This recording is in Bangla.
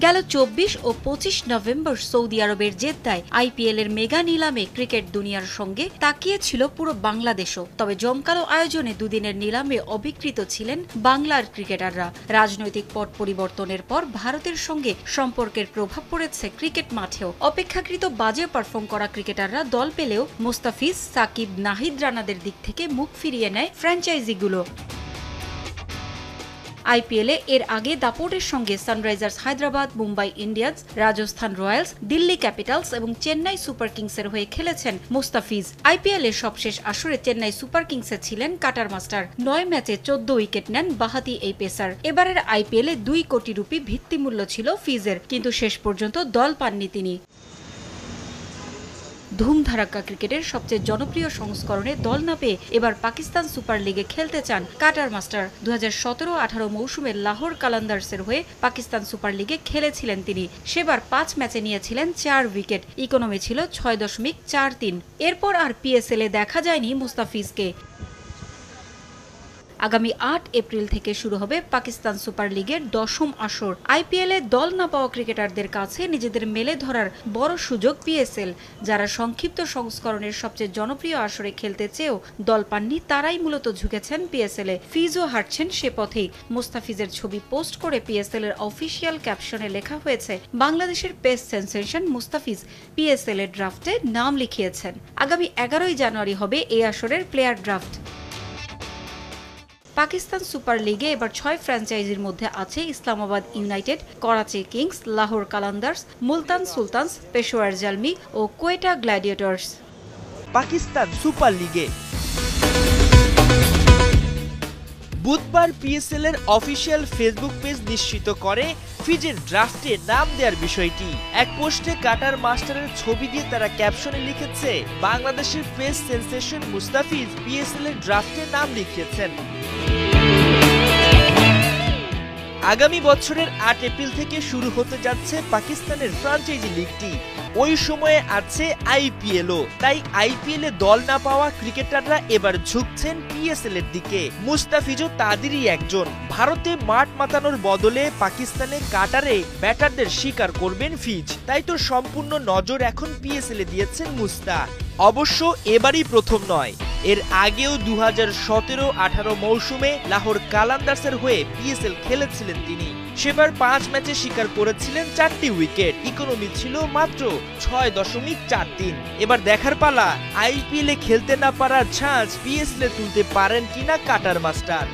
গেল ২৪ ও ২৫ নভেম্বর সৌদি আরবের জেদ্দায় আইপিএল এর মেগা নিলামে ক্রিকেট দুনিয়ার সঙ্গে তাকিয়েছিল পুরো বাংলাদেশও। তবে জমকালো আয়োজনে দুদিনের নিলামে অবিকৃত ছিলেন বাংলার ক্রিকেটাররা। রাজনৈতিক পট পরিবর্তনের পর ভারতের সঙ্গে সম্পর্কের প্রভাব পড়েছে ক্রিকেট মাঠেও। অপেক্ষাকৃত বাজে পারফর্ম করা ক্রিকেটাররা দল পেলেও মুস্তাফিজ, সাকিব, নাহিদ রানাদের দিক থেকে মুখ ফিরিয়ে নেয় ফ্র্যাঞ্চাইজিগুলো। আইপিএলে এর আগে দাপটের সঙ্গে Sunrisers Hyderabad, Mumbai Indians, Rajasthan Royals, Delhi Capitals এবং চেন্নাই সুপার কিংসের হয়ে খেলেছেন মুস্তাফিজ। আইপিএলের সবশেষ আসরে চেন্নাই সুপার কিংসে ছিলেন কাটার মাস্টার। ৯ ম্যাচে ১৪ উইকেট নেন বাঁহাতি এই পেসার। এবারের আইপিএলে ২ কোটি রুপি ভিত্তিমূল্য ছিল ফিজের, কিন্তু শেষ পর্যন্ত দল পাননি তিনি। ধুমধারাক্কা ক্রিকেটের সবচেয়ে জনপ্রিয় সংস্করণে দল না পেয়ে এবার পাকিস্তান সুপার লিগে খেলতে চান কাটার মাস্টার। ২০১৭-১৮ মৌসুমে লাহোর কালান্দার্সের হয়ে পাকিস্তান সুপার লিগে খেলেছিলেন তিনি। সেবার ৫ ম্যাচে নিয়েছিলেন ৪ উইকেট, ইকোনমি ছিল ৬.৪৩। এরপর আর পিএসএলে দেখা যায়নি মুস্তাফিজকে। আগামী ৮ এপ্রিল থেকে শুরু হবে পাকিস্তান সুপার লিগের ১০ম আসর। আইপিএলে দল না পাওয়া ক্রিকেটারদের কাছে নিজেদের মেলে ধরার বড় সুযোগ পিএসএল। যারা সংক্ষিপ্ত সংস্করণের সবচেয়ে জনপ্রিয় আসরে খেলতে চেয়েও দল পাননি, তারাই মূলত ঝুঁকেছেন পিএসএলে। ফিজও হাঁটছেন সে পথেই। মুস্তাফিজের ছবি পোস্ট করে পিএসএল এর অফিসিয়াল ক্যাপশনে লেখা হয়েছে, বাংলাদেশের পেস সেনসেশন মুস্তাফিজ পিএসএল এর ড্রাফটে নাম লিখিয়েছেন। আগামী ১১ই জানুয়ারি হবে এই আসরের প্লেয়ার ড্রাফট। পাকিস্তান সুপার লিগে এবার ৬ ফ্র্যাঞ্চাইজির মধ্যে আছে ইসলামাবাদ ইউনাইটেড, করাচি কিংস, লাহোর কালান্দার্স, মুলতান সুলতানস, পেশোয়ার জালমি ও কোয়েটা গ্ল্যাডিয়েটর্স। পাকিস্তান সুপার লিগে বুধবার পিএসএল এর অফিসিয়াল ফেসবুক পেজ নিশ্চিত করে ফিজের ড্রাফটে নাম দেওয়ার বিষয়টি। এক পোস্টে কাটার মাস্টারের ছবি দিয়ে তারা ক্যাপশনে লিখেছে, বাংলাদেশের পেস সেনসেশন মুস্তাফিজ পিএসএল এর ড্রাফটে নাম লিখিয়েছেন। আগামী বছরের ৮ এপ্রিল থেকে শুরু হতে যাচ্ছে পাকিস্তানের ফ্র্যাঞ্চাইজি লিগটি। ওই সময়ে আছে আইপিএলও। তাই আইপিএলে দল না পাওয়া ক্রিকেটাররা এবার ঝুঁকছেন পিএসএল এর দিকে। মুস্তাফিজও তাদেরই একজন। ভারতে মাঠ মাতানোর বদলে পাকিস্তানে কাটারে ব্যাটারদের শিকার করবেন ফিজ। তাই তো সম্পূর্ণ নজর এখন পিএসএল এ দিয়েছেন মুস্তা। অবশ্য এবারই প্রথম নয়, এর আগেও ২০১৭-১৮ মৌসুমে লাহোর কালান্দার্সের হয়ে পিএসএল খেলেছিলেন তিনি। সেবার ৫ ম্যাচে শিকার করেছিলেন ৪টি উইকেট, ইকোনমি ছিল মাত্র ৬.৪৩। এবার দেখার পালা, আইপিএলে খেলতে না পারার ঝাঁজ পিএসএল এ তুলতে পারেন কিনা কাটার মাস্টার।